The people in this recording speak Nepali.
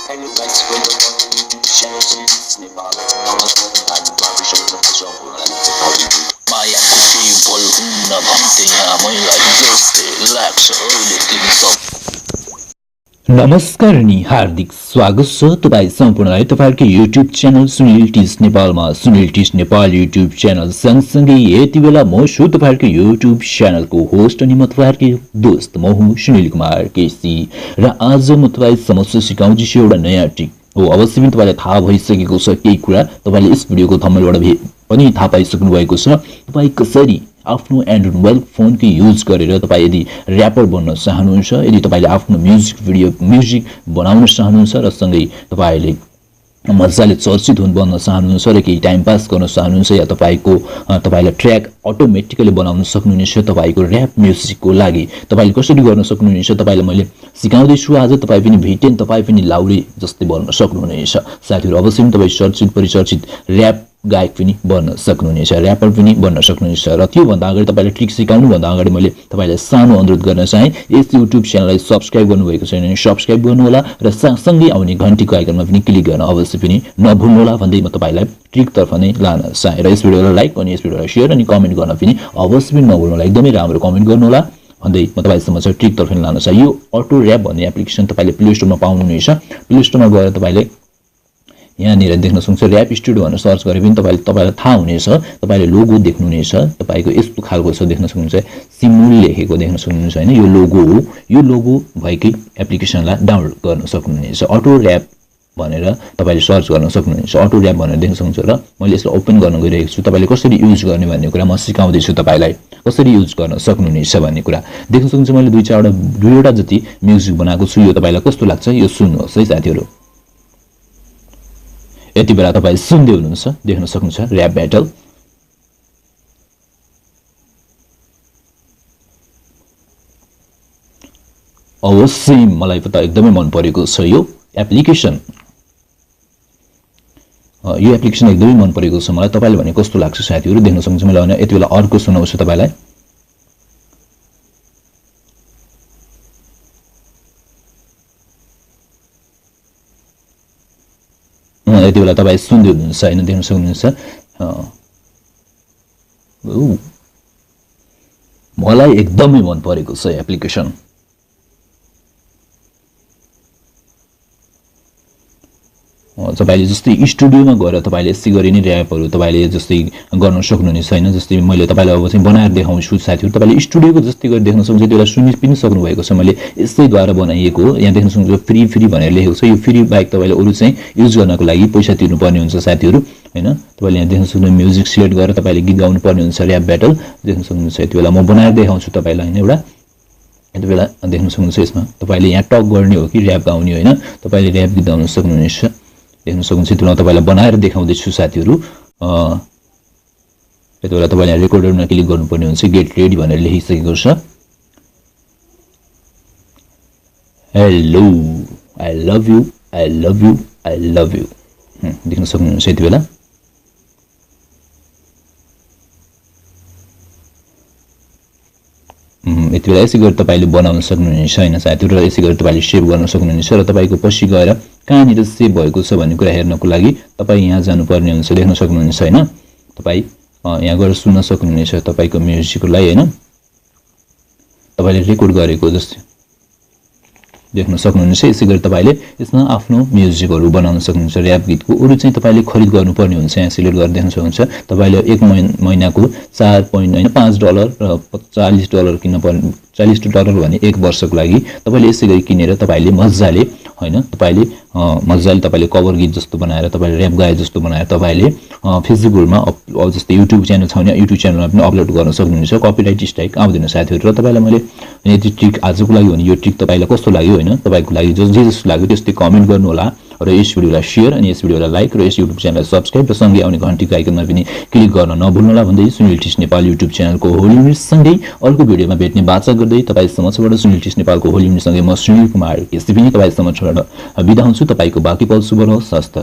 Hello guys, welcome to Sunil Teach Nepal. Namaskar, I'm Namaskar, sampurnalai. माया खुशी बोल्न भन्थे यहाँ मैलाई जस्तै लाग्छ अहिले तिमी सब। नमस्कार नि हार्दिक स्वागत छ तपाई सम्पूर्णलाई तपाईहरुको युट्युब च्यानल सुनिल टिच नेपालमा। Sunil teach Nepal YouTube channel सँगसँगै यति बेला म छु तपाईहरुको युट्युब च्यानलको होस्ट अनि म तपाईहरुको दोस्त म हुँ सुनिल कुमार केसी र आज म तपाईलाई समक्ष सिकाउँछु एउटा नयाँ ट्रिक हो। अवश्य पनि तपाईलाई थाहा भइसकेको छ केही कुरा, तपाईले यस भिडियोको थम्बनेलबाट पनि थाहा पाइसक्नु भएको छ। तपाई कसरी आफ्नो एन्ड्रोइड मोबाइल फोनको युज गरेर तपाई यदि र्यापर बन्न चाहनुहुन्छ, यदि तपाईले आफ्नो म्युजिक बनाउन चाहनुहुन्छ र सँगै तपाईले मजाले चर्चित बन्न चाहनुहुन्छ र केही टाइम पास गर्न चाहनुहुन्छ या तपाईलाई ट्र्याक अटोमेटिकली बनाउन सक्नुहुनेछ तपाईको र्याप म्युजिकको लागि तपाईले कसरी गर्न सक्नुहुनेछ तपाईलाई मैले सिकाउँदै छु। आज तपाई पनि भिटेन तपाई पनि लाउरे जस्तै बन्न सक्नुहुनेछ। साथीहरु अवश्य पनि तपाई चर्चित परिचर्चित र्याप गायक पनि बन्न सक्नुहुनेछ, र्यापर पनि बन्न सक्नुहुनेछ। र त्यो भन्दा अगाडि तपाईलाई ट्रिक सिकाउनु भन्दा अगाडि मैले तपाईलाई सानो अनुरोध गर्न चाहे, यस युट्युब च्यानललाई सब्स्क्राइब गर्नुभएको छैन भने सब्स्क्राइब गर्नु होला र सँगै आउने घण्टीको आइकनमा पनि क्लिक गर्न अवश्य पनि नभुल्नु होला भन्दै म तपाईलाई ट्रिक तर्फ नै लान चाहे। र यस भिडियोलाई लाइक अनि यस भिडियोलाई शेयर अनि कमेन्ट गर्न पनि अवश्य पनि नभुल्नु होला। एकदमै राम्रो कमेन्ट गर्नु होला भन्दै म तपाईसँग चाहिँ ट्रिक तर्फ लान चाहे। यो अटो र्याप भन्ने एप्लिकेसन तपाईले प्ले स्टोरमा पाउनुहुनेछ। प्ले स्टोरमा गएर तपाईले यहाँनिर देख्न सक्नुहुन्छ र्याप स्टुडियो भनेर सर्च गरे पनि तपाईलाई थाहा हुनेछ। तपाईले लोगो देख्नुहुनेछ, तपाईको यस्तो खालको छ देख्न सक्नुहुन्छ, सिमुल लेखेको देख्न सक्नुहुन्छ हैन, यो लोगो हो। यो लोगो भएकै एप्लिकेसनलाई डाउनलोड गर्न सक्नुहुनेछ। अटो र्याप भनेर तपाईले सर्च गर्न सक्नुहुनेछ। अटो र्याप भनेर देख्न सक्नुहुन्छ र मैले यसलाई ओपन गर्न गइरहेको छु। तपाईले कसरी युज गर्ने भन्ने कुरा म सिकाउँदै छु, तपाईलाई कसरी युज गर्न सक्नुहुनेछ भन्ने कुरा देख्न सक्नुहुन्छ। मैले दुईवटा जति म्युजिक बनाएको छु। यो तपाईलाई कस्तो लाग्छ यो सुन्नुहोस् है साथीहरु। यति बेला तपाई सुन्दै हुनुहुन्छ, देख्न सक्नुहुन्छ र्याप ब्याटल। अवश्य मलाई त एकदमै मन परेको छ यो एप्लिकेसन। यो एप्लिकेसन एकदमै मन परेको छ मलाई। तपाईले भने कस्तो लाग्छ साथीहरु देख्न सक्नुहुन्छ। मैले भने यति बेला अर्को सुनाउँछु तपाईलाई। यति बेला तपाई सुन्दै हुनुहुन्छ हैन, देख्न सक्नुहुन्छ। मलाई एकदमै मन परेको छ एप्लिकेसन। तपाईले जस्तै स्टुडियोमा गएर तपाईले यसै गरी नै र्यापहरु तपाईले जस्तै गर्न सक्नुहुनेछ हैन। जस्तै मैले तपाईलाई अब चाहिँ बनाएर देखाउँछु साथीहरु। तपाईले स्टुडियोको जस्तै गरी देख्न सक्नुहुन्छ। त्यसलाई सुनि पनि सक्नु भएको छ। मैले यसैद्वारा बनाइएको हो। यहाँ देख्न सक्नुहुन्छ फ्री भनेर लेखेको छ। यो फ्री बाइक तपाईले अरु चाहिँ युज गर्नको लागि पैसा तिर्नु पर्ने हुन्छ साथीहरु हैन। तपाईले यहाँ देख्न सक्नुहुन्छ म्युजिक सिलेक्ट गरेर तपाईले गीत गाउनु पर्ने हुन्छ र्याप ब्याटल देख्न सक्नुहुन्छ। यति बेला म बनाएर देखाउँछु तपाईलाई हैन एउटा। यति बेला देख्न सक्नुहुन्छ यसमा तपाईले यहाँ टक गर्ने हो कि र्याप गाउने हो हैन। तपाईले र्याप गीत गाउन सक्नुहुनेछ देख्न सक्नुहुन्छ। त्यो तपाईलाई बनाएर देखाउँदै छु साथीहरु। यति बेला तपाईले रेकर्डरमा क्लिक गर्नुपर्ने हुन्छ। गेट रेडी भनेर लेखिसकेको छ। Hello I love you I love you I love you देख्न सक्नुहुन्छ। यति बेला यति बेला यसै गरी तपाईले बनाउन सक्नुहुनेछ हैन साथीहरु। र यसै गरी तपाईले सेभ गर्न सक्नुहुनेछ र तपाईको पछि गएर कहाँनिर सेभ भएको छ भन्ने कुरा हेर्नको लागि तपाई यहाँ जानुपर्ने हुन्छ। देख्न सक्नुहुनेछ हैन। तपाई यहाँ गएर सुन्न सक्नुहुनेछ तपाईको म्युजिकलाई हैन। तपाईले रेकर्ड गरेको जस्तै देख्न सक्नुहुनेछ। यसै गरी तपाईले यसमा आफ्नो म्युजिकहरु बनाउन सक्नुहुन्छ र्याप गीतको। अरु चाहिँ तपाईले खरिद गर्नुपर्ने हुन्छ। यहाँ सिलेक्ट गरेर देख्न सक्नुहुन्छ। तपाईले एक महिनाको $5 र $40 किन्न पर्ने, $40 भने एक वर्षको लागि तपाईले यसै गरी किनेर तपाईले मज्जाले हैन तपाईले तपाईले कभर गीत जस्तो बनाएर तपाईले र्याप गाए जस्तो बनाएर तपाईले फेसबुकमा जस्तै युट्युब च्यानल छ भने युट्युब च्यानलमा पनि अपलोड गर्न सक्नुहुन्छ। कपिराइट स्ट्राइक आउँदैन साथीहरु। र तपाईलाई मैले यदि ट्रिक आजको लागि भने यो ट्रिक तपाईलाई कस्तो लाग्यो हैन, तपाईको लागि जे जस्तो लाग्यो त्यस्तै कमेन्ट गर्नु होला र यस भिडियोलाई शेयर अनि यस भिडियोलाई लाइक र यस युट्युब च्यानललाई सब्स्क्राइब र सँगै आउने घण्टीको आइकनमा पनि क्लिक गर्न नभुल्नु होला भन्दै सुनिल टिच नेपाल युट्युब च्यानलको होली न्यूज सँगै अर्को भिडियोमा भेट्ने बाचा गर्दै तपाई समक्षबाट सुनिल टिच नेपालको होली न्यूज सँगै म सुनिल कुमार केसी पनि तपाई समक्षबाट बिदा हुन्छु। तपाईको बाँकी पल शुभ रहोस्। हस्त।